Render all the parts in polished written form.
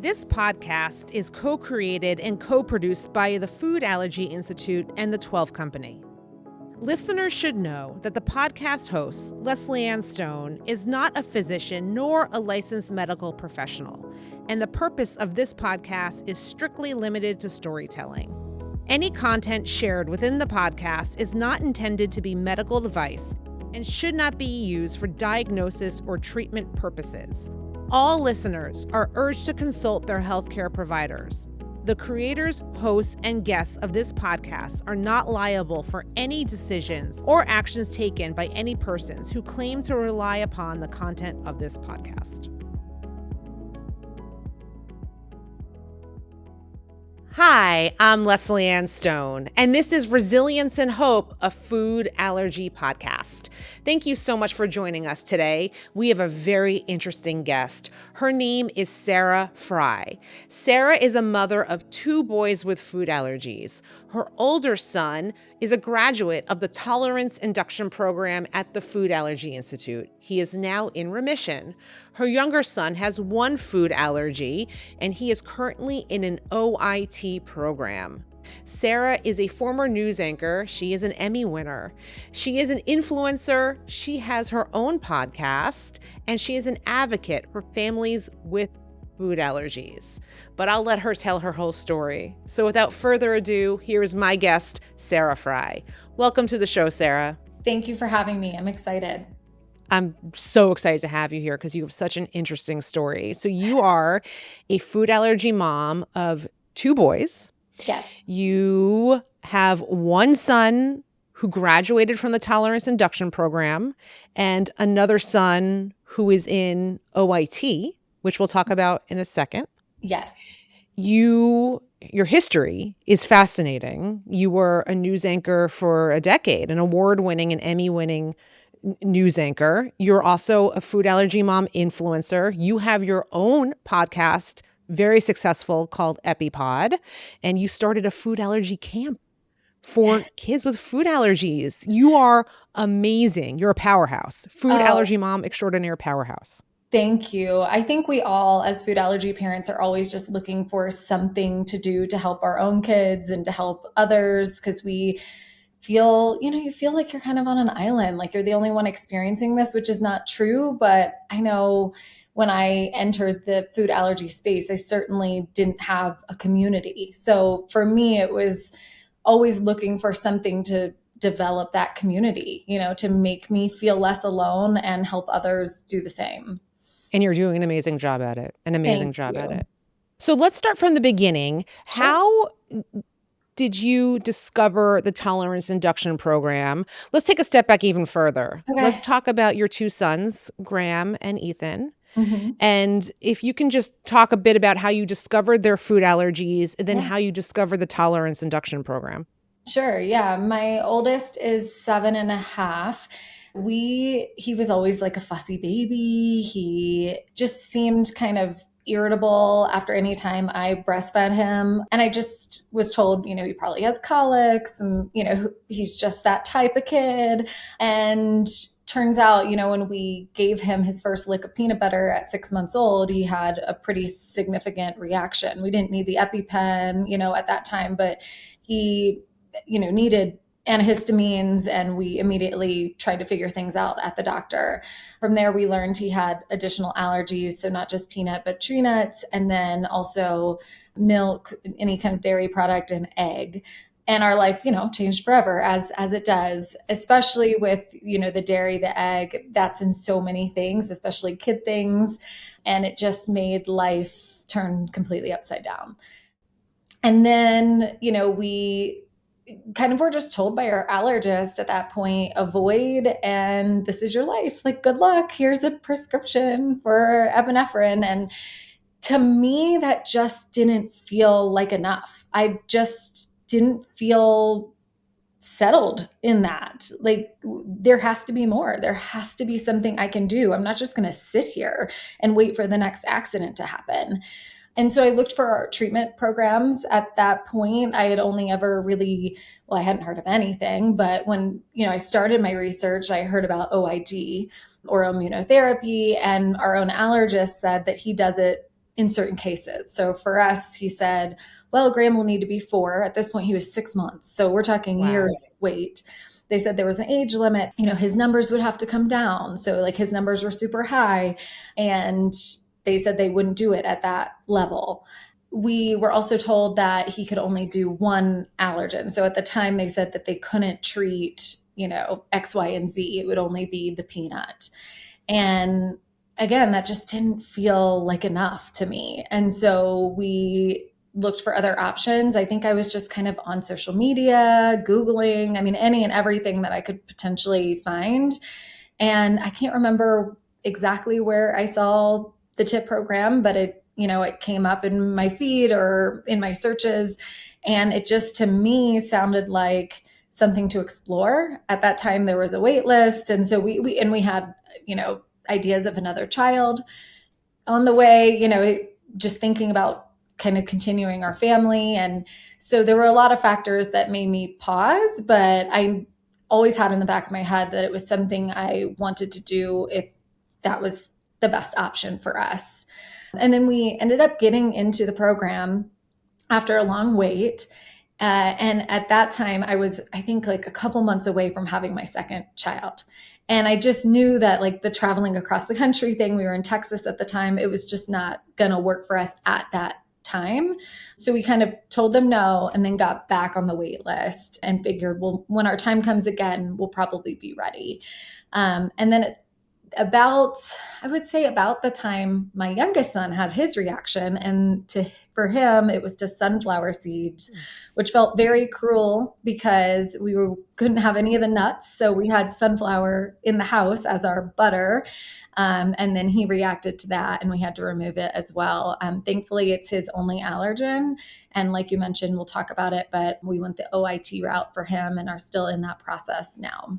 This podcast is co-created and co-produced by the Food Allergy Institute and the 12 Company. Listeners should know that the podcast host, Lesley-Anne Stone, is not a physician nor a licensed medical professional, and the purpose of this podcast is strictly limited to storytelling. Any content shared within the podcast is not intended to be medical advice and should not be used for diagnosis or treatment purposes. All listeners are urged to consult their healthcare providers. The creators, hosts, and guests of this podcast are not liable for any decisions or actions taken by any persons who claim to rely upon the content of this podcast. Hi, I'm Lesley-Anne Stone, and this is Resilience and Hope, a food allergy podcast. Thank you so much for joining us today. We have a very interesting guest. Her name is Sarah Fry. Sarah is a mother of 2 boys with food allergies. Her older son is a graduate of the Tolerance Induction Program at the Food Allergy Institute. He is now in remission. Her younger son has 1 food allergy, and he is currently in an OIT program. Sarah is a former news anchor. She is an Emmy winner. She is an influencer. She has her own podcast, and she is an advocate for families with food allergies. But I'll let her tell her whole story. So without further ado, here is my guest, Sarah Fry. Welcome to the show, Sarah. Thank you for having me. I'm excited. I'm so excited to have you here because you have such an interesting story. So you are a food allergy mom of 2 boys. Yes. You have 1 son who graduated from the Tolerance Induction Program and another son who is in OIT, which we'll talk about in a second. Yes. Your history is fascinating. You were a news anchor for a decade, an award-winning and Emmy-winning news anchor. You're also a food allergy mom influencer. You have your own podcast, very successful, called EpiPod, and you started a food allergy camp for kids with food allergies. You are amazing. You're a powerhouse. Food allergy mom extraordinaire powerhouse. Thank you. I think we all, as food allergy parents, are always just looking for something to do to help our own kids and to help others, because we feel, you feel like you're kind of on an island, like you're the only one experiencing this, which is not true. But I know when I entered the food allergy space, I certainly didn't have a community. So for me, it was always looking for something to develop that community, to make me feel less alone and help others do the same. And you're doing an amazing job at it, Thank you. So let's start from the beginning. Sure. How did you discover the Tolerance Induction Program? Let's take a step back even further. Okay. Let's talk about your 2 sons, Graham and Ethan. Mm-hmm. And if you can just talk a bit about how you discovered their food allergies and then how you discovered the Tolerance Induction Program. Sure. Yeah. My oldest is 7.5. He was always like a fussy baby. He just seemed kind of irritable after any time I breastfed him. And I just was told, he probably has colics and, he's just that type of kid. And turns out, when we gave him his first lick of peanut butter at 6 months old, he had a pretty significant reaction. We didn't need the EpiPen, at that time, but he, needed antihistamines, and we immediately tried to figure things out at the doctor. From there, we learned he had additional allergies, so not just peanut, but tree nuts, and then also milk, any kind of dairy product, and egg. And our life, changed forever, as it does, especially with, the dairy, the egg. That's in so many things, especially kid things. And it just made life turn completely upside down. And then, we kind of were just told by our allergist at that point, avoid, and this is your life. Like, good luck. Here's a prescription for epinephrine. And to me, that just didn't feel like enough. I just didn't feel settled in that. Like, there has to be more. There has to be something I can do. I'm not just going to sit here and wait for the next accident to happen. And so I looked for treatment programs. At that point, I had only ever really, I hadn't heard of anything, but when, I started my research, I heard about OIT or immunotherapy, and our own allergist said that he does it in certain cases. So for us, he said, well, Graham will need to be 4. At this point, he was 6 months. So we're talking years wait. They said there was an age limit, his numbers would have to come down. So like his numbers were super high, and they said they wouldn't do it at that level. We were also told that he could only do one allergen. So at the time they said that they couldn't treat, X, Y, and Z. It would only be the peanut. And again, that just didn't feel like enough to me. And so we looked for other options. I think I was just kind of on social media, Googling, any and everything that I could potentially find. And I can't remember exactly where I saw the TIP program, but it came up in my feed or in my searches. And it just, to me, sounded like something to explore. At that time, there was a wait list. And so we had, ideas of another child on the way, just thinking about kind of continuing our family. And so there were a lot of factors that made me pause, but I always had in the back of my head that it was something I wanted to do if that was the best option for us. And then we ended up getting into the program after a long wait. And at that time, I was, I think, like a couple months away from having my second child. And I just knew that like the traveling across the country thing, we were in Texas at the time, it was just not going to work for us at that time. So we kind of told them no, and then got back on the wait list and figured, well, when our time comes again, we'll probably be ready. And then I would say about the time my youngest son had his reaction, and for him, it was to sunflower seeds, which felt very cruel because couldn't have any of the nuts. So we had sunflower in the house as our butter. And then he reacted to that, and we had to remove it as well. Thankfully, it's his only allergen. And like you mentioned, we'll talk about it, but we went the OIT route for him and are still in that process now.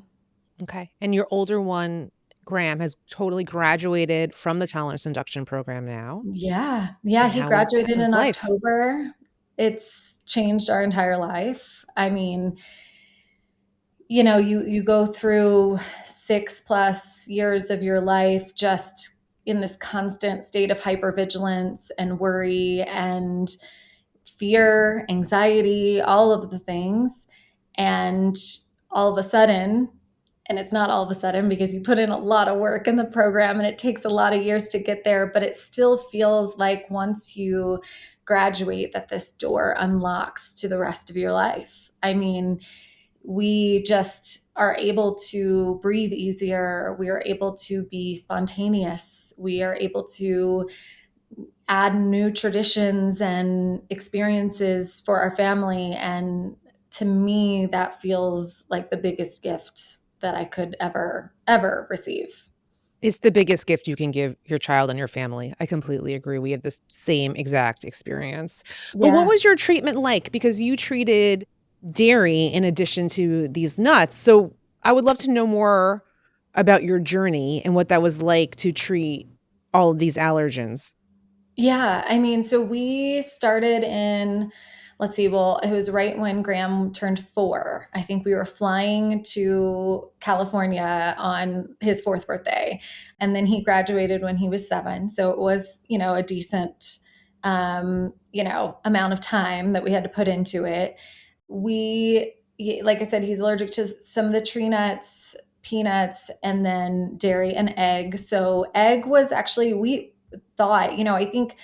Okay. And your older one, Graham, has totally graduated from the tolerance induction program now. Yeah. He graduated in October. It's changed our entire life. You go through 6+ years of your life just in this constant state of hypervigilance and worry and fear, anxiety, all of the things. And all of a sudden, and it's not all of a sudden because you put in a lot of work in the program and it takes a lot of years to get there, but it still feels like once you graduate that this door unlocks to the rest of your life. We just are able to breathe easier. We are able to be spontaneous. We are able to add new traditions and experiences for our family. And to me, that feels like the biggest gift that I could ever receive. It's the biggest gift you can give your child and your family. I completely agree. We have the same exact experience. But what was your treatment like? Because you treated dairy in addition to these nuts. So I would love to know more about your journey and what that was like to treat all of these allergens. Yeah. So we started in, it was right when Graham turned 4. I think we were flying to California on his 4th birthday. And then he graduated when he was 7. So it was, a decent, amount of time that we had to put into it. Like I said, he's allergic to some of the tree nuts, peanuts, and then dairy and egg. So egg was actually, we thought, I think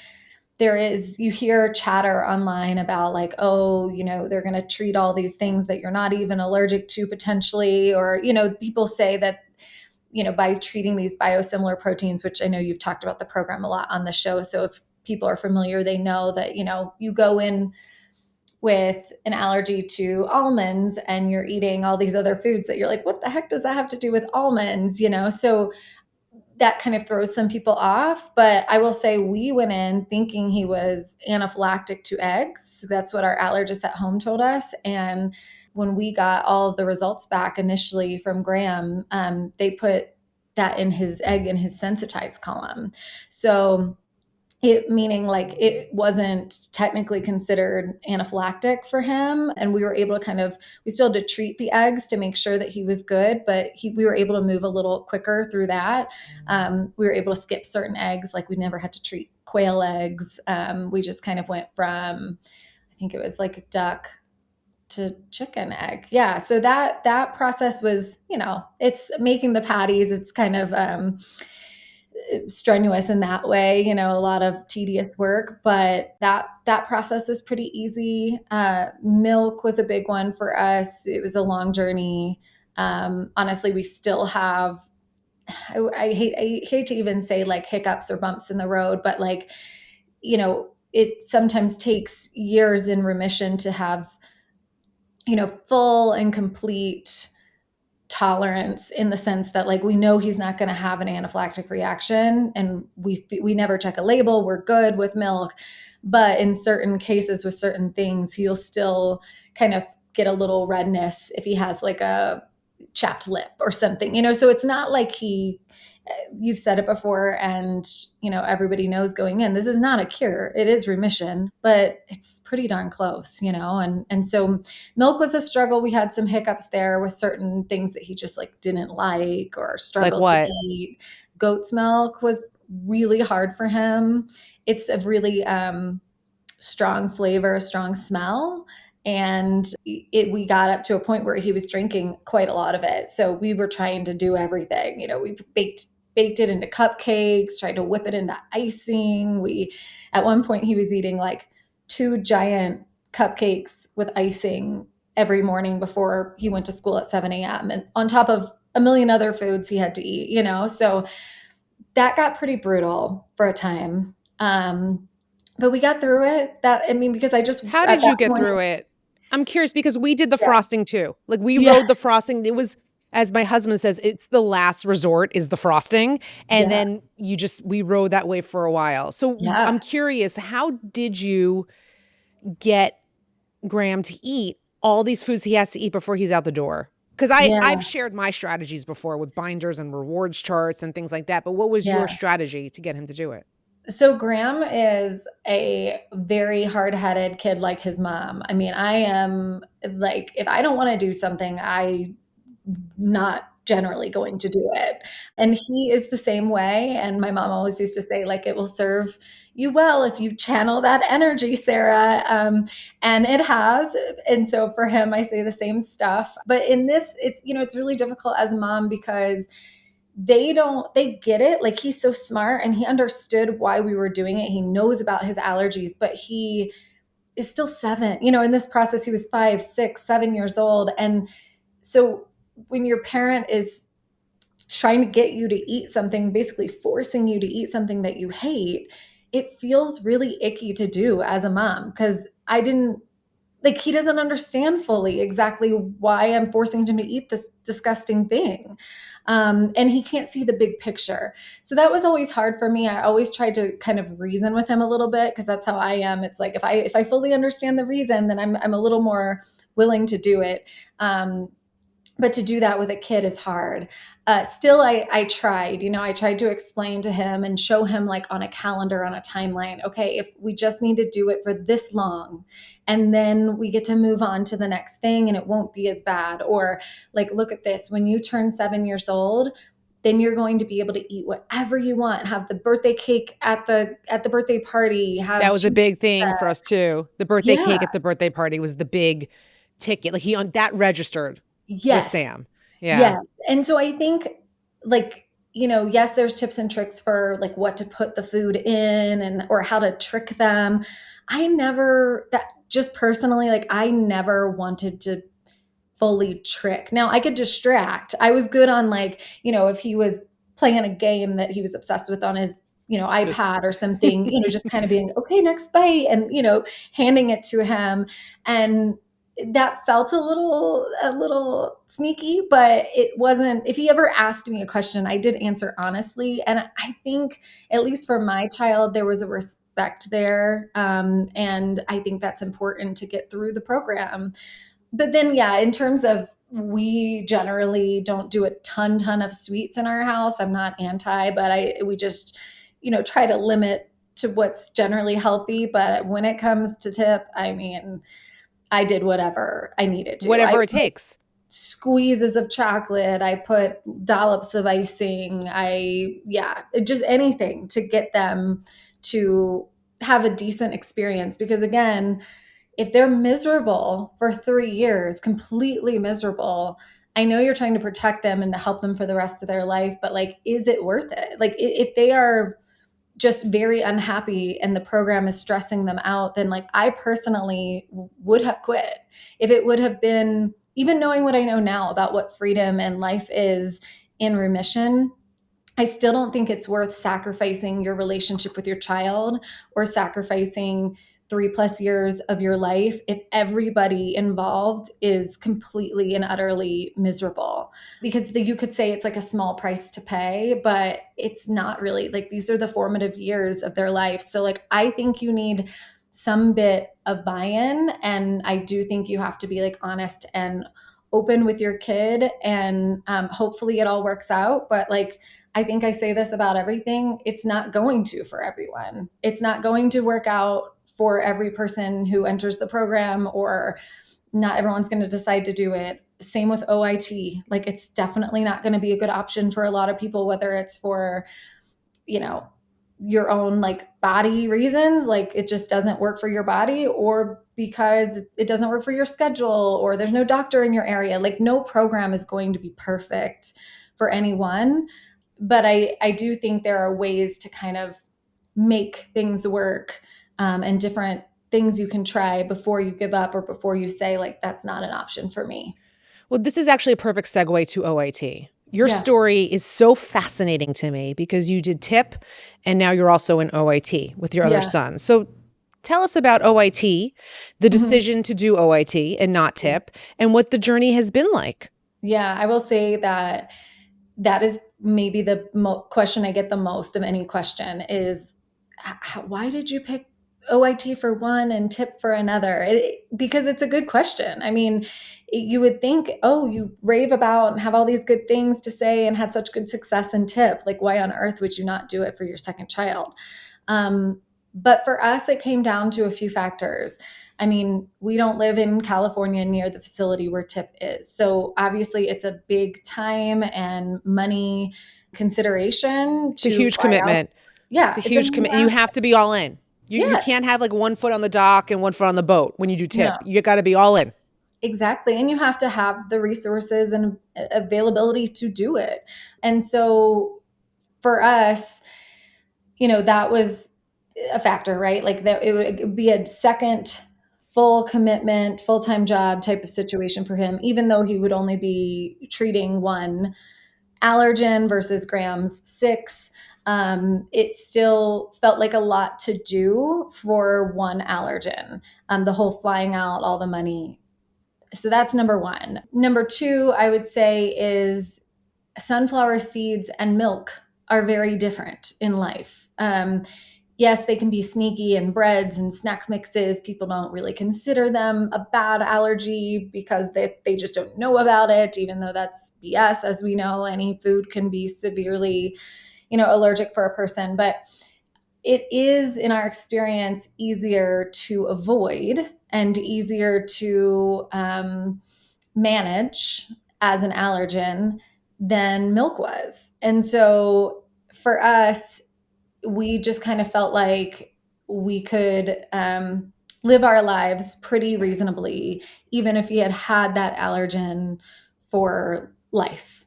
you hear chatter online about like, they're going to treat all these things that you're not even allergic to potentially, or, people say that, by treating these biosimilar proteins, which I know you've talked about the program a lot on the show. So if people are familiar, they know that, you go in with an allergy to almonds and you're eating all these other foods that you're like, what the heck does that have to do with almonds? So that kind of throws some people off. But I will say we went in thinking he was anaphylactic to eggs. That's what our allergist at home told us. And when we got all of the results back initially from Graham, they put that in his egg in his sensitized column. So meaning like it wasn't technically considered anaphylactic for him. And we were able to we still had to treat the eggs to make sure that he was good, but we were able to move a little quicker through that. We were able to skip certain eggs, like we never had to treat quail eggs. We just kind of went from, I think it was like duck to chicken egg. Yeah. So that process was, it's making the patties. It's kind of strenuous in that way, a lot of tedious work, but that process was pretty easy. Milk was a big one for us. It was a long journey. Honestly, we still have, I hate to even say like hiccups or bumps in the road, but like, it sometimes takes years in remission to have, full and complete tolerance, in the sense that like we know he's not going to have an anaphylactic reaction, and we never check a label, we're good with milk, but in certain cases with certain things he'll still kind of get a little redness if he has like a chapped lip or something, so it's not like you've said it before, and everybody knows going in, this is not a cure, it is remission, but it's pretty darn close, and so milk was a struggle. We had some hiccups there with certain things that he just like didn't like or struggled Like to eat. Goat's milk was really hard for him. It's a really strong flavor, strong smell. And we got up to a point where he was drinking quite a lot of it. So we were trying to do everything. We baked it into cupcakes, tried to whip it into icing. At one point he was eating like 2 giant cupcakes with icing every morning before he went to school at 7 a.m. and on top of a million other foods he had to eat, so that got pretty brutal for a time. But we got through it. Because how did you get through it? I'm curious because we did the frosting too. Like we rode the frosting. It was, as my husband says, it's the last resort is the frosting. And then we rode that way for a while. So I'm curious, how did you get Graham to eat all these foods he has to eat before he's out the door? Because I've shared my strategies before with binders and rewards charts and things like that. But what was your strategy to get him to do it? So Graham is a very hard-headed kid like his mom. I am like, if I don't want to do something, I'm not generally going to do it. And he is the same way. And my mom always used to say, like, it will serve you well if you channel that energy, Sarah. And it has. And so for him, I say the same stuff. But in this, it's really difficult as a mom because they get it. Like, he's so smart and he understood why we were doing it. He knows about his allergies, but he is still 7. In this process, he was 5, 6, 7 years old. And so when your parent is trying to get you to eat something, basically forcing you to eat something that you hate, it feels really icky to do as a mom, because he doesn't understand fully exactly why I'm forcing him to eat this disgusting thing. And he can't see the big picture. So that was always hard for me. I always tried to kind of reason with him a little bit, because that's how I am. It's like, if I fully understand the reason, then I'm a little more willing to do it. But to do that with a kid is hard. Still, I tried, I tried to explain to him and show him, like, on a calendar, on a timeline, okay, if we just need to do it for this long, and then we get to move on to the next thing and it won't be as bad. Or, like, look at this, when you turn 7 years old, then you're going to be able to eat whatever you want, have the birthday cake at the birthday party. That was a big thing for us too. The birthday cake at the birthday party was the big ticket. Like, that registered. Yes. With Sam. Yeah. Yes. And so I think, like, yes, there's tips and tricks for, like, what to put the food in or how to trick them. Just personally, like, I never wanted to fully trick. Now, I could distract. I was good on, like, if he was playing a game that he was obsessed with on his, iPad or something, just kind of being, okay, next bite, and, handing it to him. And that felt a little sneaky, but it wasn't. If he ever asked me a question, I did answer honestly. And I think, at least for my child, there was a respect there. And I think that's important to get through the program. But then, in terms of, we generally don't do a ton of sweets in our house. I'm not anti, but we just, try to limit to what's generally healthy. But when it comes to tip, I did whatever I needed to. Whatever it takes. Squeezes of chocolate. I put dollops of icing. Just anything to get them to have a decent experience. Because again, if they're miserable for 3 years, completely miserable, I know you're trying to protect them and to help them for the rest of their life, but like, is it worth it? Like, if they are just very unhappy and the program is stressing them out, then like, I personally would have quit. If it would have been, even knowing what I know now about what freedom and life is in remission, I still don't think it's worth sacrificing your relationship with your child or sacrificing 3+ years of your life if everybody involved is completely and utterly miserable. Because you could say it's like a small price to pay, but it's not really. Like, these are the formative years of their life. So like, I think you need some bit of buy-in, and I do think you have to be like honest and open with your kid, and hopefully it all works out. But like, I think I say this about everything. It's not going to for everyone. It's not going to work out for every person who enters the program, or not everyone's going to decide to do it. Same with OIT. Like, it's definitely not going to be a good option for a lot of people, whether it's for, your own like body reasons, like it just doesn't work for your body, or because it doesn't work for your schedule, or there's no doctor in your area. Like, no program is going to be perfect for anyone. But I do think there are ways to kind of make things work, and different things you can try before you give up, or before you say like, that's not an option for me. Well, this is actually a perfect segue to OIT. Your Yeah. story is so fascinating to me because you did TIP and now you're also in OIT with your other Yeah. son. So tell us about OIT, the decision to do OIT and not TIP, and what the journey has been like. Yeah, I will say that is maybe the question I get the most of any question is, why did you pick OIT for one and TIP for another? Because it's a good question. I mean, you would think, oh, you rave about and have all these good things to say and had such good success in TIP. Like, why on earth would you not do it for your second child? But for us, it came down to a few factors. I mean, we don't live in California near the facility where TIP is. So obviously it's a big time and money consideration. It's a huge commitment. Yeah. It's a huge commitment. You have to be all in. You can't have like one foot on the dock and one foot on the boat when you do TIP. No. You got to be all in. Exactly. And you have to have the resources and availability to do it. And so for us, that was a factor, right? Like, that it would be a second full commitment, full-time job type of situation for him, even though he would only be treating one allergen versus Graham's 6. It still felt like a lot to do for one allergen, the whole flying out, all the money. So that's number one. Number two, I would say, is sunflower seeds and milk are very different in life. Yes, they can be sneaky in breads and snack mixes. People don't really consider them a bad allergy because they just don't know about it, even though that's BS. As we know, any food can be severely, allergic for a person. But it is, in our experience, easier to avoid and easier to manage as an allergen than milk was. And so for us, we just kind of felt like we could live our lives pretty reasonably, even if we had had that allergen for life.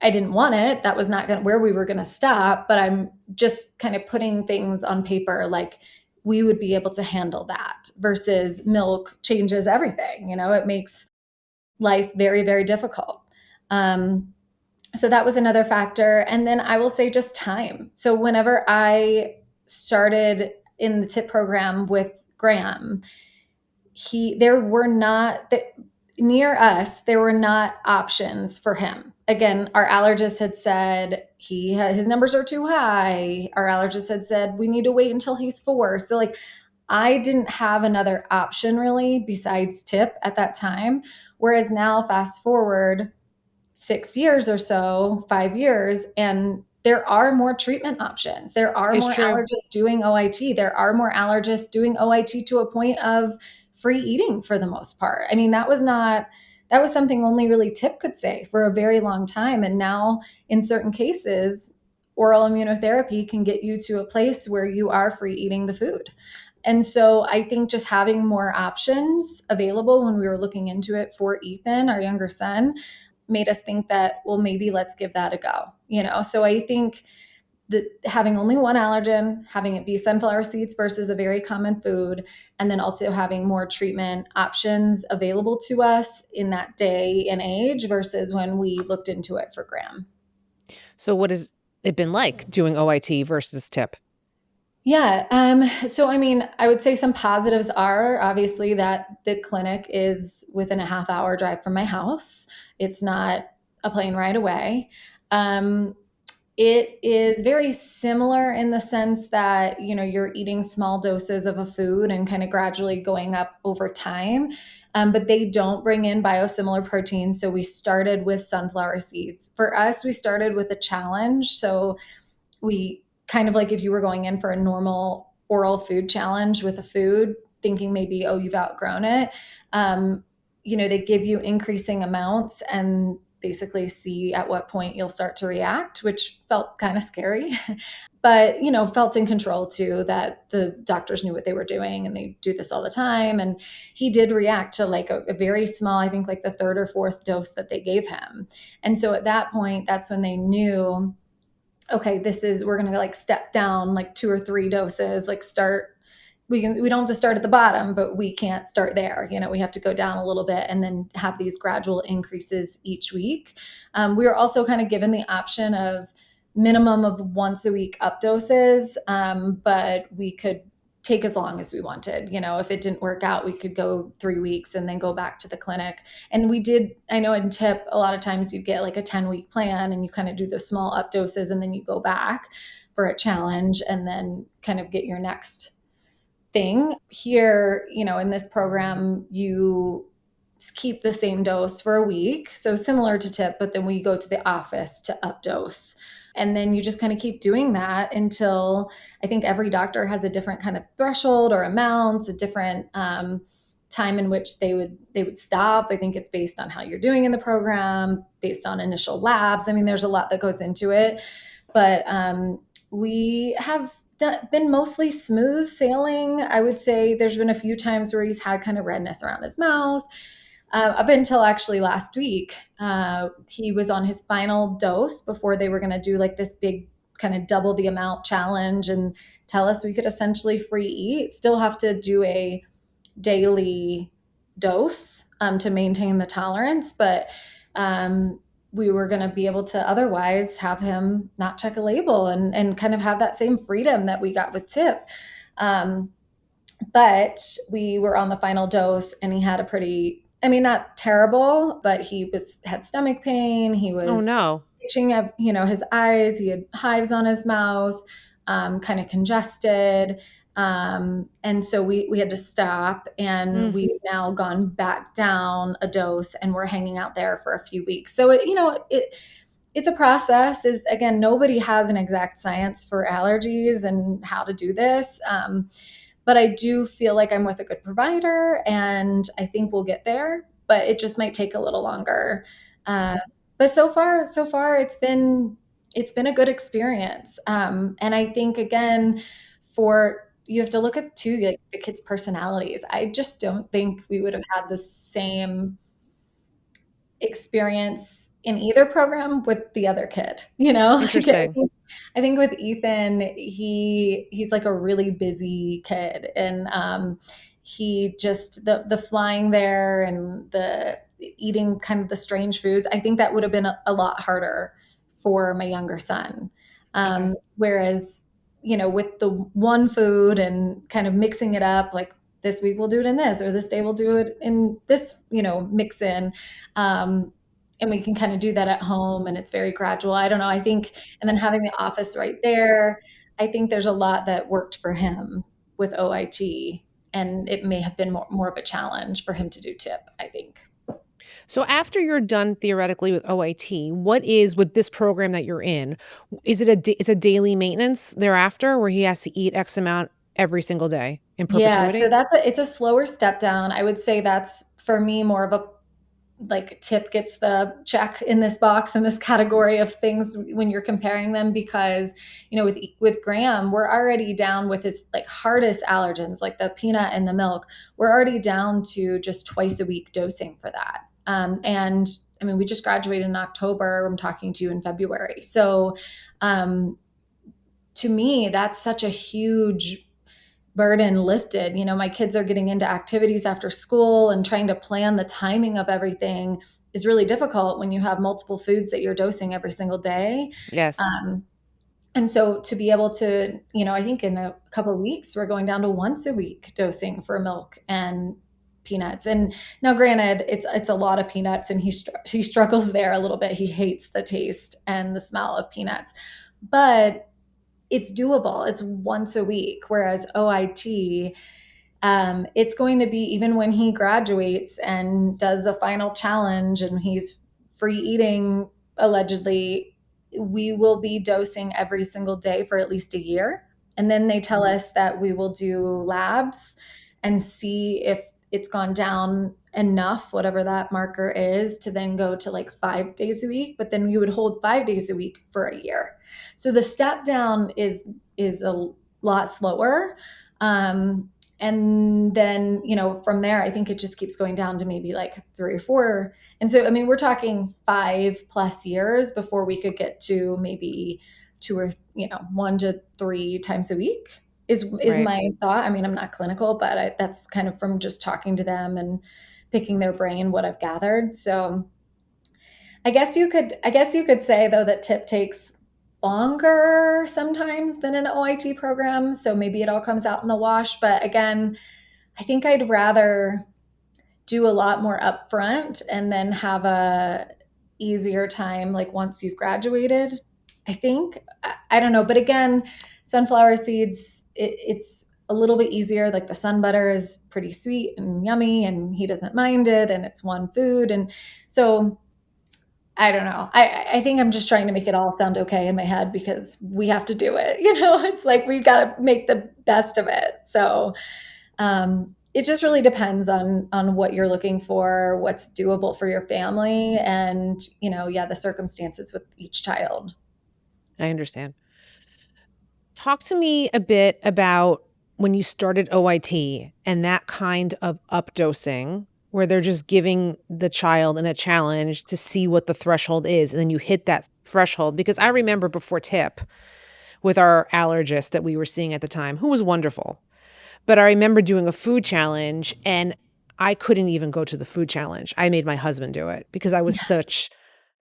I didn't want it. That was not where we were going to stop, but I'm just kind of putting things on paper, like we would be able to handle that, versus milk changes everything. It makes life very, very difficult. So that was another factor. And then I will say just time. So whenever I started in the TIP program with Graham, there were not options for him. Again, our allergist had said his numbers are too high. Our allergist had said we need to wait until he's 4. So like, I didn't have another option really besides TIP at that time. Whereas now, fast forward 6 years or so, 5 years, and there are more treatment options. There are more allergists doing OIT. There are more allergists doing OIT to a point of free eating for the most part. I mean, that was something only really TIP could say for a very long time. And now in certain cases, oral immunotherapy can get you to a place where you are free eating the food. And so I think just having more options available when we were looking into it for Ethan, our younger son, made us think that, well, maybe let's give that a go. So I think that having only one allergen, having it be sunflower seeds versus a very common food, and then also having more treatment options available to us in that day and age versus when we looked into it for Graham. So what has it been like doing OIT versus TIP? Yeah. So, I mean, I would say some positives are obviously that the clinic is within a half-hour drive from my house. It's not a plane ride away. It is very similar in the sense that, you're eating small doses of a food and kind of gradually going up over time. But they don't bring in biosimilar proteins. So we started with sunflower seeds. For us, we started with a challenge. So we kind of like if you were going in for a normal oral food challenge with a food, thinking maybe, oh, you've outgrown it. They give you increasing amounts and basically see at what point you'll start to react, which felt kind of scary, but, felt in control too, that the doctors knew what they were doing and they do this all the time. And he did react to like a very small, I think like the third or fourth dose that they gave him. And so at that point, that's when they knew, okay, we're going to like step down like 2 or 3 doses, like we don't have to start at the bottom, but we can't start there. We have to go down a little bit and then have these gradual increases each week. We were also kind of given the option of minimum of once a week up doses, but we could take as long as we wanted. If it didn't work out, we could go 3 weeks and then go back to the clinic. And we did, I know in TIP, a lot of times you get like a 10-week plan and you kind of do the small up doses and then you go back for a challenge and then kind of get your next thing. Here, in this program, you keep the same dose for a week. So similar to TIP, but then we go to the office to up dose. And then you just kind of keep doing that until I think every doctor has a different kind of threshold or amounts, a different time in which they would stop. I think it's based on how you're doing in the program, based on initial labs. I mean, there's a lot that goes into it, but we have been mostly smooth sailing. I would say there's been a few times where he's had kind of redness around his mouth. Up until actually last week, he was on his final dose before they were going to do like this big kind of double the amount challenge and tell us we could essentially free eat, still have to do a daily dose to maintain the tolerance. But we were going to be able to otherwise have him not check a label and kind of have that same freedom that we got with TIP. But we were on the final dose and he had a pretty, I mean, not terrible, but he had stomach pain. He was Oh no. itching of, his eyes. He had hives on his mouth, kind of congested. And so we had to stop and we've now gone back down a dose and we're hanging out there for a few weeks. So, it's a process. Again, nobody has an exact science for allergies and how to do this. But I do feel like I'm with a good provider and I think we'll get there, but it just might take a little longer. But so far it's been a good experience. And I think again, you have to look at too, like the kids' personalities. I just don't think we would have had the same experience in either program with the other kid, Interesting. I think with Ethan, he's like a really busy kid, and he just the flying there and the eating kind of the strange foods. I think that would have been a lot harder for my younger son. Whereas, with the one food and kind of mixing it up, like this week we'll do it in this, or this day we'll do it in this, mix in. And we can kind of do that at home and it's very gradual. I don't know. I think, and then having the office right there, I think there's a lot that worked for him with OIT and it may have been more of a challenge for him to do TIP, I think. So after you're done theoretically with OIT, what is with this program that you're in? Is it it's a daily maintenance thereafter where he has to eat X amount every single day in perpetuity? Yeah, so it's a slower step down. I would say that's for me more of a like Tip gets the check in this box in this category of things when you're comparing them, because with Graham, we're already down with his like hardest allergens like the peanut and the milk. We're already down to just twice a week dosing for that. And I mean, we just graduated in October. I'm talking to you in February. So to me, that's such a huge burden lifted. My kids are getting into activities after school, and trying to plan the timing of everything is really difficult when you have multiple foods that you're dosing every single day. Yes. And so to be able to, I think in a couple of weeks, we're going down to once a week dosing for milk and peanuts. And now granted, it's a lot of peanuts, and he struggles there a little bit. He hates the taste and the smell of peanuts, but it's doable. It's once a week. Whereas OIT, it's going to be, even when he graduates and does a final challenge and he's free eating, allegedly, we will be dosing every single day for at least a year. And then they tell us that we will do labs and see if it's gone down enough, whatever that marker is, to then go to like 5 days a week. But then you would hold 5 days a week for a year. So the step down is a lot slower. And then, from there, I think it just keeps going down to maybe like 3 or 4. And so, I mean, we're talking 5+ years before we could get to maybe 2 or, 1 to 3 times a week is Right. my thought. I mean, I'm not clinical, but that's kind of from just talking to them and picking their brain, what I've gathered. So I guess you could say though that Tip takes longer sometimes than an OIT program. So maybe it all comes out in the wash. But again, I think I'd rather do a lot more upfront and then have a easier time like once you've graduated. I think. I don't know. But again, sunflower seeds, it's a little bit easier. Like the sun butter is pretty sweet and yummy, and he doesn't mind it, and it's one food. And so I don't know. I think I'm just trying to make it all sound okay in my head because we have to do it. It's like we've got to make the best of it. So it just really depends on what you're looking for, what's doable for your family, and the circumstances with each child. I understand. Talk to me a bit about when you started OIT and that kind of updosing where they're just giving the child in a challenge to see what the threshold is. And then you hit that threshold. Because I remember before Tip with our allergist that we were seeing at the time, who was wonderful. But I remember doing a food challenge and I couldn't even go to the food challenge. I made my husband do it because I was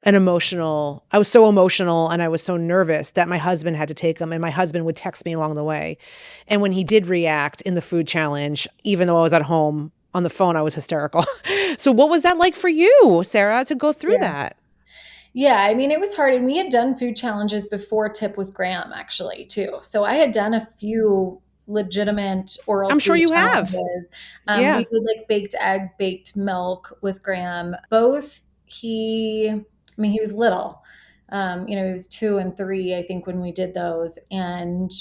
I was so emotional and I was so nervous that my husband had to take him, and my husband would text me along the way. And when he did react in the food challenge, even though I was at home on the phone, I was hysterical. So what was that like for you, Sarah, to go through that? Yeah, I mean, it was hard. And we had done food challenges before Tip with Graham, actually, too. So I had done a few legitimate oral I'm sure food you have. challenges. We Yeah. did like baked egg, baked milk with Graham. Both he was little. He was 2 and 3, I think, when we did those. And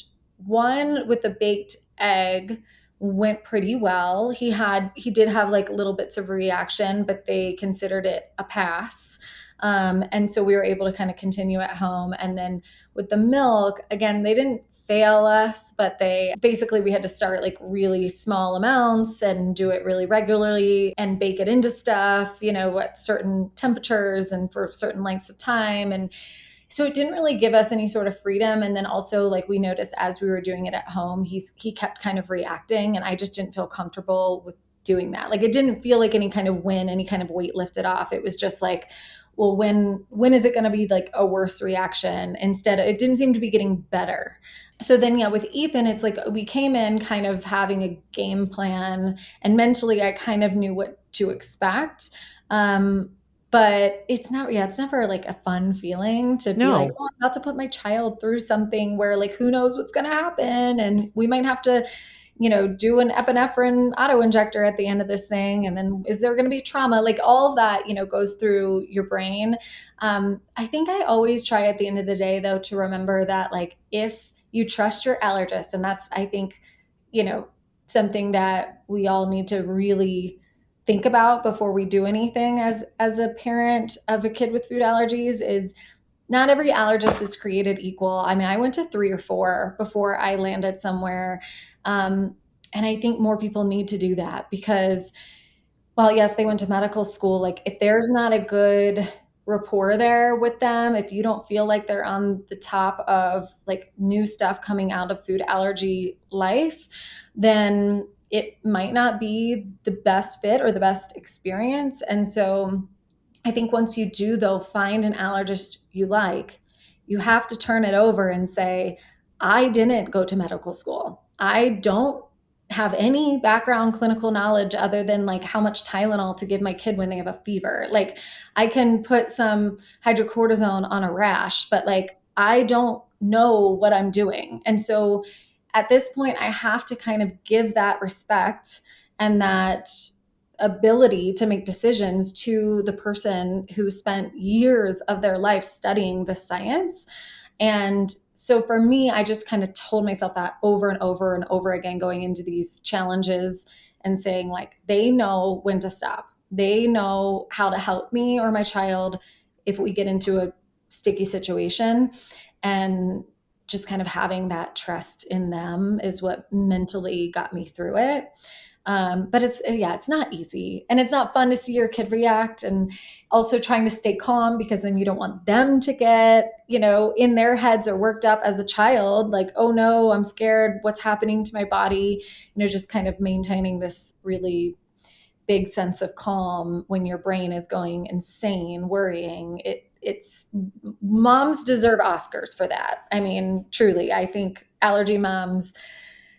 one with the baked egg went pretty well. He did have like little bits of reaction, but they considered it a pass. And so we were able to kind of continue at home. And then with the milk, again, they didn't fail us, but we had to start like really small amounts and do it really regularly and bake it into stuff, at certain temperatures and for certain lengths of time. And so it didn't really give us any sort of freedom. And then also, like, we noticed as we were doing it at home, he kept kind of reacting, and I just didn't feel comfortable with doing that. Like, it didn't feel like any kind of win, any kind of weight lifted off. It was just like, well, when is it going to be like a worse reaction? Instead, it didn't seem to be getting better. So then, with Ethan, it's like we came in kind of having a game plan, and mentally I kind of knew what to expect. But it's never like a fun feeling to be like, No. oh, I'm about to put my child through something where like, who knows what's going to happen. And we might have to, do an epinephrine auto injector at the end of this thing. And then is there going to be trauma? Like all of that, goes through your brain. I think I always try at the end of the day though, to remember that like, if you trust your allergist, and that's, I think, something that we all need to really think about before we do anything as a parent of a kid with food allergies is not every allergist is created equal. I mean, I went to 3 or 4 before I landed somewhere. And I think more people need to do that because, well, yes, they went to medical school. Like, if there's not a good rapport there with them, if you don't feel like they're on the top of like new stuff coming out of food allergy life, then it might not be the best fit or the best experience. And so I think once you do, though, find an allergist you like, you have to turn it over and say, I didn't go to medical school. I don't have any background clinical knowledge other than like how much Tylenol to give my kid when they have a fever. Like, I can put some hydrocortisone on a rash, but like, I don't know what I'm doing. And so at this point, I have to kind of give that respect and that ability to make decisions to the person who spent years of their life studying the science. And so for me, I just kind of told myself that over and over and over again, going into these challenges and saying, like, they know when to stop. They know how to help me or my child if we get into a sticky situation. And just kind of having that trust in them is what mentally got me through it. But it's not easy, and it's not fun to see your kid react, and also trying to stay calm because then you don't want them to get, in their heads or worked up as a child, like, oh no, I'm scared. What's happening to my body? Just kind of maintaining this really big sense of calm when your brain is going insane, worrying. It's moms deserve Oscars for that. I mean, truly, I think allergy moms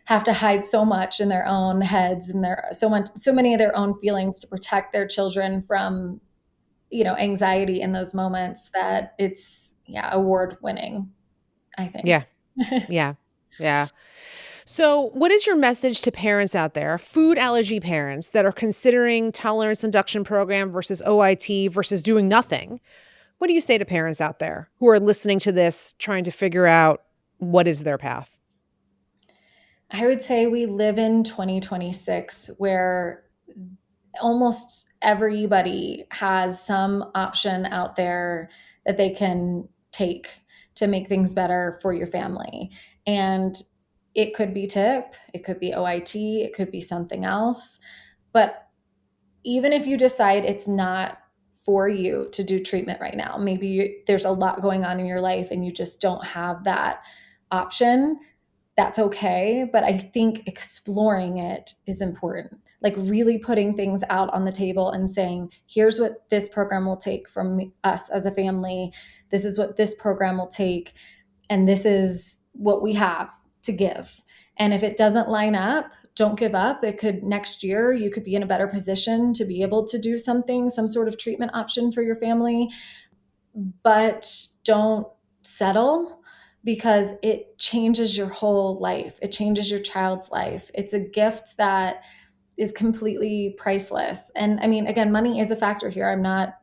have to hide so much in their own heads and so many of their own feelings to protect their children from, anxiety in those moments that it's, award winning, I think. Yeah. Yeah. Yeah. So, what is your message to parents out there, food allergy parents that are considering tolerance induction program versus OIT versus doing nothing? What do you say to parents out there who are listening to this, trying to figure out what is their path? I would say we live in 2026 where almost everybody has some option out there that they can take to make things better for your family. And it could be TIP, it could be OIT, it could be something else. But even if you decide it's not for you to do treatment right now, maybe there's a lot going on in your life and you just don't have that option, that's okay. But I think exploring it is important. Like, really putting things out on the table and saying, here's what this program will take from us as a family. This is what this program will take. And this is what we have to give. And if it doesn't line up, don't give up. It could, next year, you could be in a better position to be able to do something, some sort of treatment option for your family. But don't settle, because it changes your whole life. It changes your child's life. It's a gift that is completely priceless. And I mean, again, money is a factor here. I'm not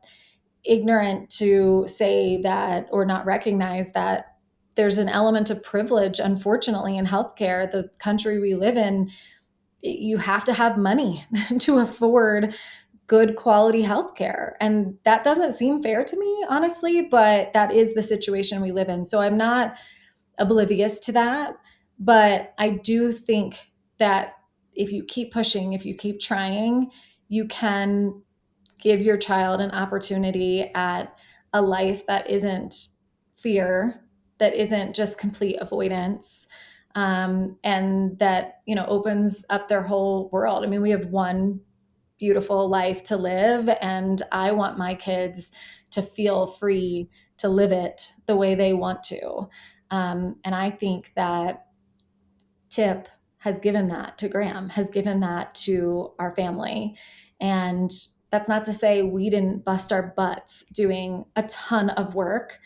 ignorant to say that or not recognize that there's an element of privilege, unfortunately, in healthcare. The country we live in, you have to have money to afford good quality healthcare. And that doesn't seem fair to me, honestly, but that is the situation we live in. So I'm not oblivious to that. But I do think that if you keep pushing, if you keep trying, you can give your child an opportunity at a life that isn't fear, that isn't just complete avoidance, and that, opens up their whole world. I mean, we have one beautiful life to live, and I want my kids to feel free to live it the way they want to. And I think that TIP has given that to Graham, has given that to our family. And that's not to say we didn't bust our butts doing a ton of work,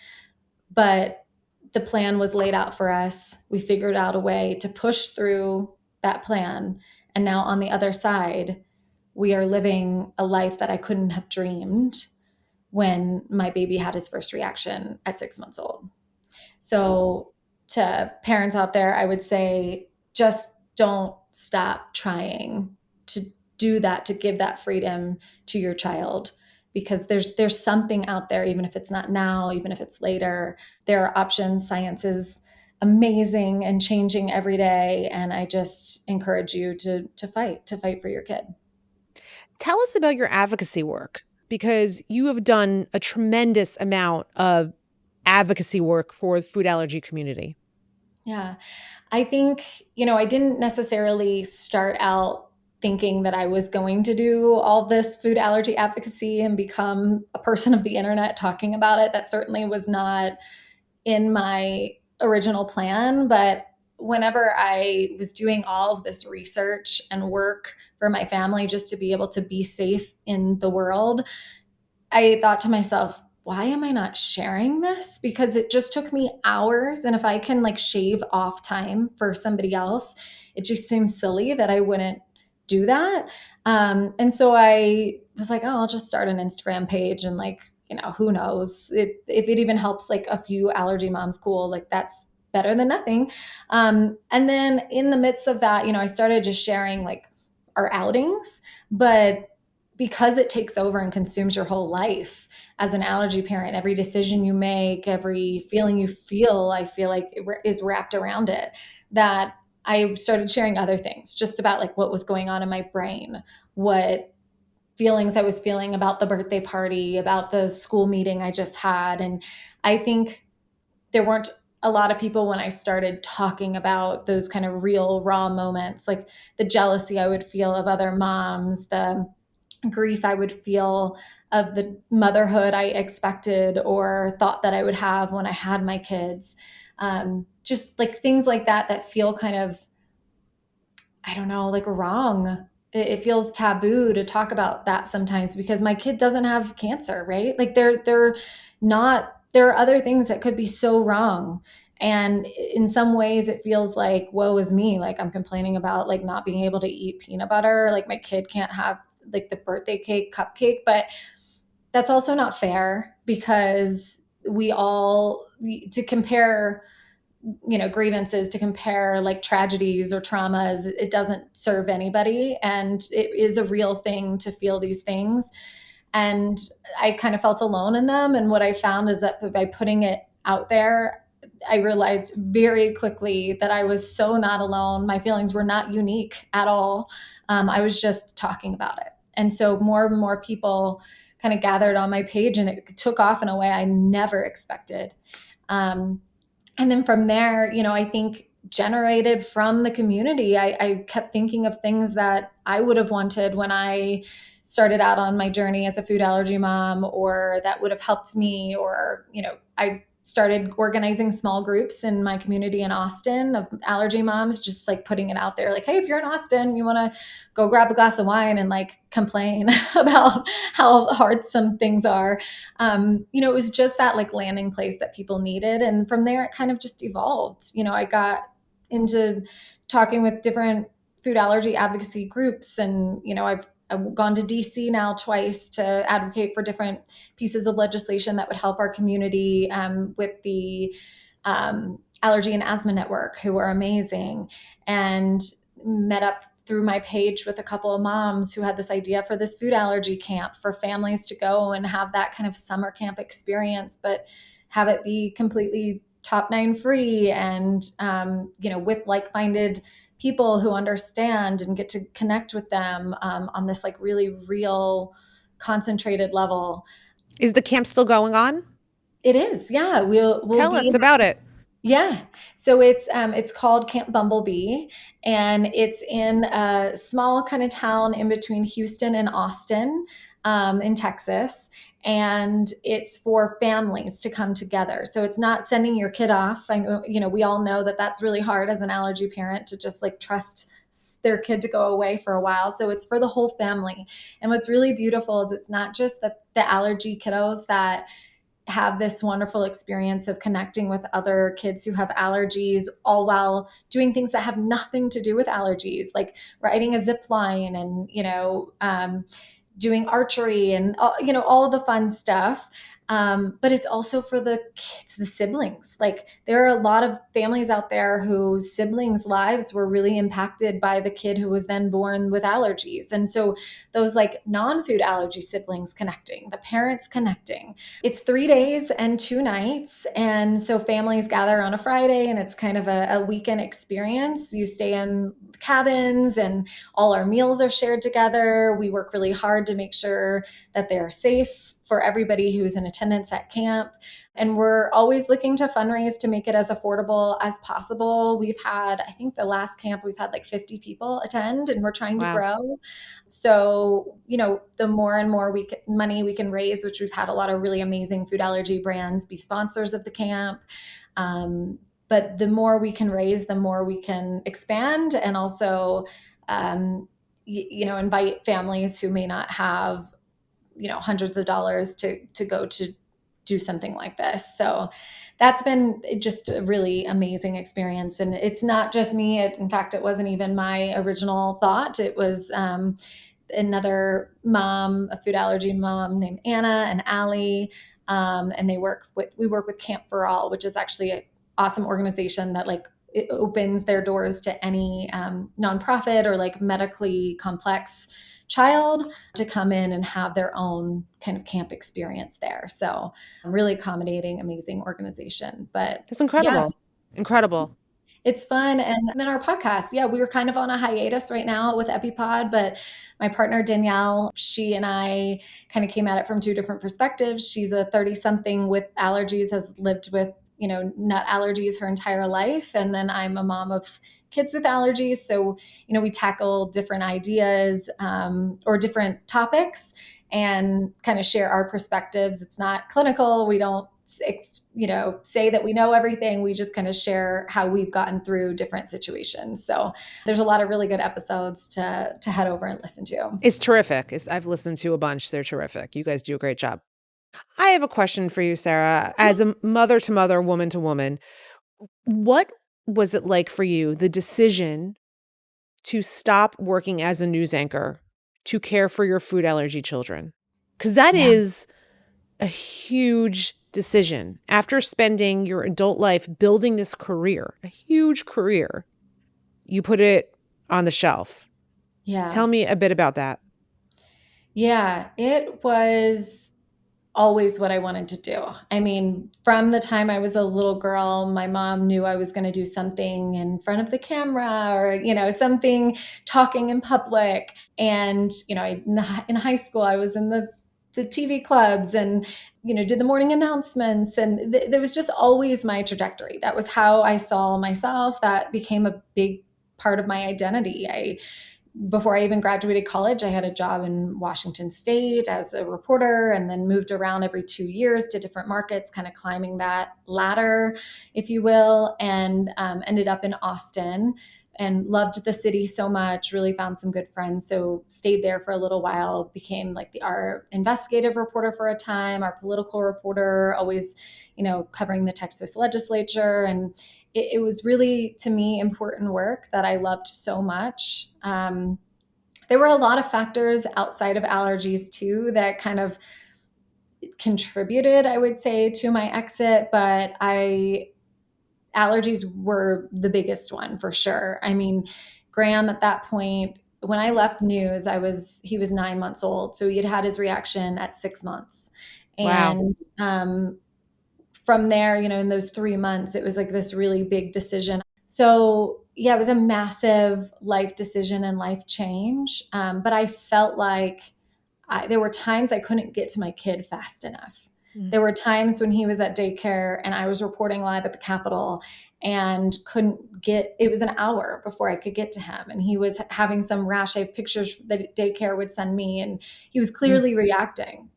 but the plan was laid out for us. We figured out a way to push through that plan. And now on the other side, we are living a life that I couldn't have dreamed when my baby had his first reaction at 6 months old. So to parents out there, I would say, just don't stop trying to do that, to give that freedom to your child, because there's something out there, even if it's not now, even if it's later, there are options. Science is amazing and changing every day. And I just encourage you to fight for your kid. Tell us about your advocacy work, because you have done a tremendous amount of advocacy work for the food allergy community. Yeah. I think, I didn't necessarily start out thinking that I was going to do all this food allergy advocacy and become a person of the internet talking about it. That certainly was not in my original plan. But whenever I was doing all of this research and work for my family just to be able to be safe in the world, I thought to myself, why am I not sharing this? Because it just took me hours. And if I can like shave off time for somebody else, it just seems silly that I wouldn't do that. And so I was like, oh, I'll just start an Instagram page, and like, who knows if it even helps like a few allergy moms, cool. Like that's better than nothing. And then in the midst of that, I started just sharing like our outings, but because it takes over and consumes your whole life as an allergy parent, every decision you make, every feeling you feel, I feel like it is wrapped around it, that I started sharing other things just about like what was going on in my brain, what feelings I was feeling about the birthday party, about the school meeting I just had. And I think there weren't a lot of people when I started talking about those kind of real raw moments, like the jealousy I would feel of other moms, the grief I would feel of the motherhood I expected or thought that I would have when I had my kids. Just like things like that feel kind of, I don't know, like wrong. It feels taboo to talk about that sometimes because my kid doesn't have cancer, right? Like they're not, there are other things that could be so wrong. And in some ways it feels like, woe is me. Like I'm complaining about like not being able to eat peanut butter. Like my kid can't have like the birthday cake cupcake, but that's also not fair because to compare, grievances, to compare like tragedies or traumas, it doesn't serve anybody. And it is a real thing to feel these things. And I kind of felt alone in them. And what I found is that by putting it out there, I realized very quickly that I was so not alone. My feelings were not unique at all. I was just talking about it. And so more and more people kind of gathered on my page, and it took off in a way I never expected. And then from there, I think generated from the community, I kept thinking of things that I would have wanted when I started out on my journey as a food allergy mom, or that would have helped me, or, I started organizing small groups in my community in Austin of allergy moms, just like putting it out there like, hey, if you're in Austin, you want to go grab a glass of wine and like complain about how hard some things are. It was just that like landing place that people needed. And from there, it kind of just evolved. I got into talking with different food allergy advocacy groups, and, I've gone to DC now twice to advocate for different pieces of legislation that would help our community, with the Allergy and Asthma Network, who are amazing, and met up through my page with a couple of moms who had this idea for this food allergy camp for families to go and have that kind of summer camp experience, but have it be completely top 9 free and, with like-minded people who understand and get to connect with them on this like really real concentrated level. Is the camp still going on? It is. Yeah. We'll Tell us about it. Yeah. So it's called Camp Bumblebee, and it's in a small kind of town in between Houston and Austin, in Texas. And it's for families to come together. So it's not sending your kid off. I know, we all know that that's really hard as an allergy parent to just like trust their kid to go away for a while. So it's for the whole family. And what's really beautiful is it's not just the allergy kiddos that have this wonderful experience of connecting with other kids who have allergies, all while doing things that have nothing to do with allergies, like riding a zip line and, doing archery and, all the fun stuff. But it's also for the kids, the siblings. Like there are a lot of families out there whose siblings' lives were really impacted by the kid who was then born with allergies. And so those like non-food allergy siblings connecting, the parents connecting. It's 3 days and 2 nights. And so families gather on a Friday and it's kind of a weekend experience. You stay in cabins and all our meals are shared together. We work really hard to make sure that they are safe for everybody who's in attendance at camp. And we're always looking to fundraise to make it as affordable as possible. We've had, I think the last camp, we've had like 50 people attend and we're trying to Wow. grow. So, the more and more money we can raise, which we've had a lot of really amazing food allergy brands be sponsors of the camp. But the more we can raise, the more we can expand and also, invite families who may not have hundreds of dollars to go to do something like this. So that's been just a really amazing experience. And it's not just me. In fact, it wasn't even my original thought. It was another mom, a food allergy mom named Anna and Allie. And we work with Camp for All, which is actually an awesome organization that it opens their doors to any nonprofit or like medically complex child to come in and have their own kind of camp experience there. So really accommodating, amazing organization. But That's incredible. Yeah, Incredible. it's fun. And then our podcast, we were kind of on a hiatus right now with EpiPod, but my partner Danielle, she and I kind of came at it from two different perspectives. She's a 30-something with allergies, has lived with nut allergies her entire life. And then I'm a mom of kids with allergies. So, we tackle different ideas or different topics and kind of share our perspectives. It's not clinical. We don't, say that we know everything. We just kind of share how we've gotten through different situations. So there's a lot of really good episodes to head over and listen to. It's terrific. I've listened to a bunch. They're terrific. You guys do a great job. I have a question for you, Sarah. As a mother to mother, woman to woman, what was it like for you, the decision to stop working as a news anchor to care for your food allergy children? Because that is a huge decision. After spending your adult life building this career, a huge career, you put it on the shelf. Yeah. Tell me a bit about that. Yeah, it was always what I wanted to do. I mean, from the time I was a little girl, my mom knew I was going to do something in front of the camera or, something talking in public. And, in high school, I was in the TV clubs and, did the morning announcements. And there was just always my trajectory. That was how I saw myself. That became a big part of my identity. Before I even graduated college, I had a job in Washington State as a reporter and then moved around every 2 years to different markets, kind of climbing that ladder, if you will, and ended up in Austin and loved the city so much, really found some good friends. So stayed there for a little while, became like our investigative reporter for a time, our political reporter, always, covering the Texas legislature. And it was really, to me, important work that I loved so much. There were a lot of factors outside of allergies too that kind of contributed, I would say, to my exit, but allergies were the biggest one for sure. I mean, Graham at that point, when I left news, he was 9 months old. So he had had his reaction at 6 months. And from there, in those 3 months, it was like this really big decision. So yeah, it was a massive life decision and life change. But I felt like there were times I couldn't get to my kid fast enough. There were times when he was at daycare and I was reporting live at the Capitol and it was an hour before I could get to him. And he was having some rash. I have pictures that daycare would send me and he was clearly reacting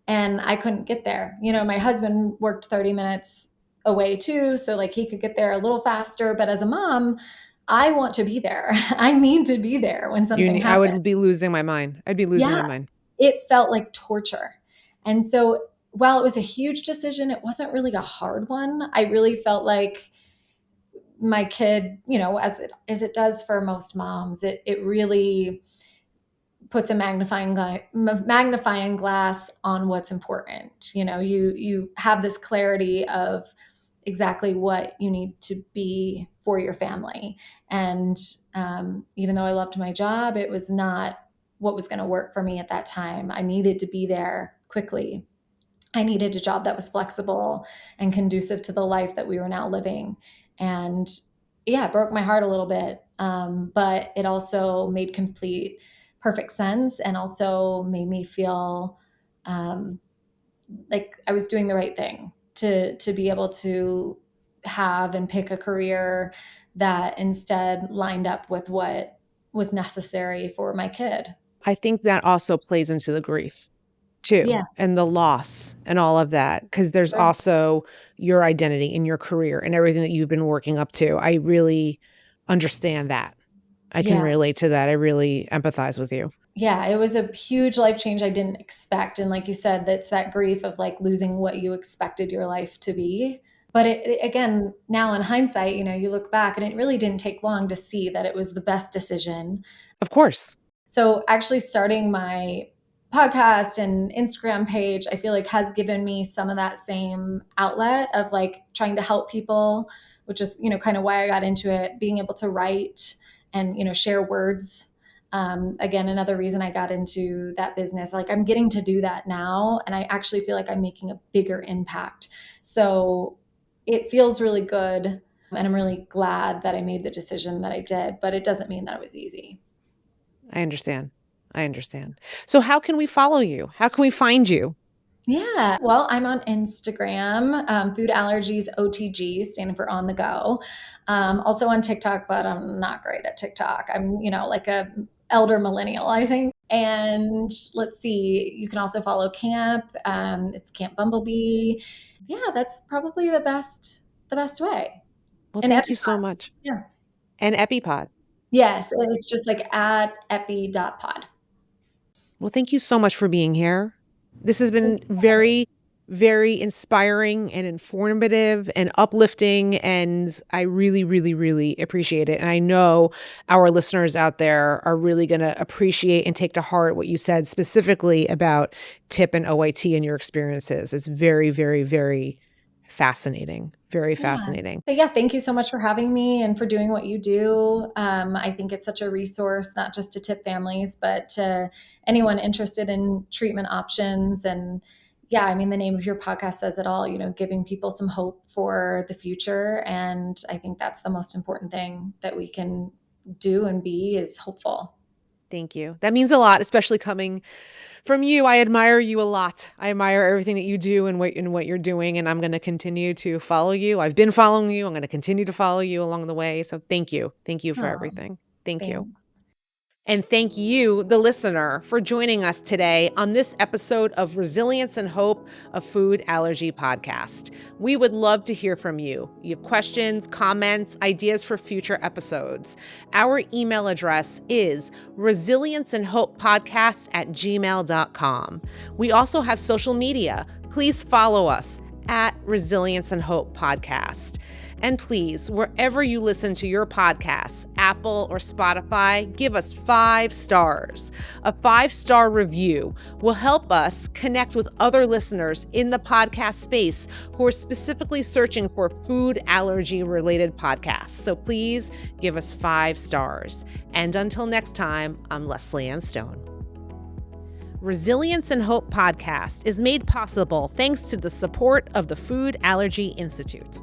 and I couldn't get there. My husband worked 30 minutes away too. So he could get there a little faster. But as a mom, I want to be there. I need to be there when something happens. I would be losing my mind. I'd be losing my mind. It felt like torture. And so while it was a huge decision, it wasn't really a hard one. I really felt like my kid, as it does for most moms, it really puts a magnifying glass on what's important. You have this clarity of exactly what you need to be for your family. And even though I loved my job, it was not what was going to work for me at that time. I needed to be there quickly. I needed a job that was flexible and conducive to the life that we were now living. And yeah, it broke my heart a little bit. But it also made perfect sense, and also made me feel like I was doing the right thing to be able to have and pick a career that instead lined up with what was necessary for my kid. I think that also plays into the grief too, Yeah. and the loss and all of that, because there's Sure. also your identity in your career and everything that you've been working up to. I really understand that. I can Yeah. relate to that. I really empathize with you. Yeah, it was a huge life change I didn't expect. And like you said, that's that grief of like losing what you expected your life to be. But again, now in hindsight, you look back and it really didn't take long to see that it was the best decision. Of course. So actually starting my podcast and Instagram page, I feel like has given me some of that same outlet of like trying to help people, which is, kind of why I got into it, being able to write and, share words. Again, another reason I got into that business, like I'm getting to do that now. And I actually feel like I'm making a bigger impact. So it feels really good. And I'm really glad that I made the decision that I did, but it doesn't mean that it was easy. I understand. So how can we follow you? How can we find you? Yeah. Well, I'm on Instagram, Food Allergies OTG, standing for on the go. Also on TikTok, but I'm not great at TikTok. I'm, like a elder millennial, I think. And let's see, you can also follow Camp. It's Camp Bumblebee. Yeah, that's probably the best way. Well, And thank you EpiPod. so much. Yeah. And EpiPod. Yes. It's just like at epi.pod. Well, thank you so much for being here. This has been very, very inspiring and informative and uplifting. And I really, really, really appreciate it. And I know our listeners out there are really going to appreciate and take to heart what you said specifically about TIP and OIT and your experiences. It's very, very, very fascinating. Very fascinating. But yeah, thank you so much for having me and for doing what you do. I think it's such a resource, not just to TIP families, but to anyone interested in treatment options. And yeah, I mean, the name of your podcast says it all, giving people some hope for the future. And I think that's the most important thing that we can do and be is hopeful. Thank you. That means a lot, especially coming from you. I admire you a lot. I admire everything that you do and what you're doing, and I'm going to continue to follow you. I've been following you. I'm going to continue to follow you along the way. So thank you. Thank you for everything. Thank you. And thank you, the listener, for joining us today on this episode of Resilience and Hope, a Food Allergy podcast. We would love to hear from you. You have questions, comments, ideas for future episodes. Our email address is resilienceandhopepodcast@gmail.com. We also have social media. Please follow us at Resilience and Hope Podcast. And please, wherever you listen to your podcasts, Apple or Spotify, give us 5 stars. A 5-star review will help us connect with other listeners in the podcast space who are specifically searching for food allergy related podcasts. So please give us 5 stars. And until next time, I'm Lesley-Anne Stone. Resilience and Hope podcast is made possible thanks to the support of the Food Allergy Institute.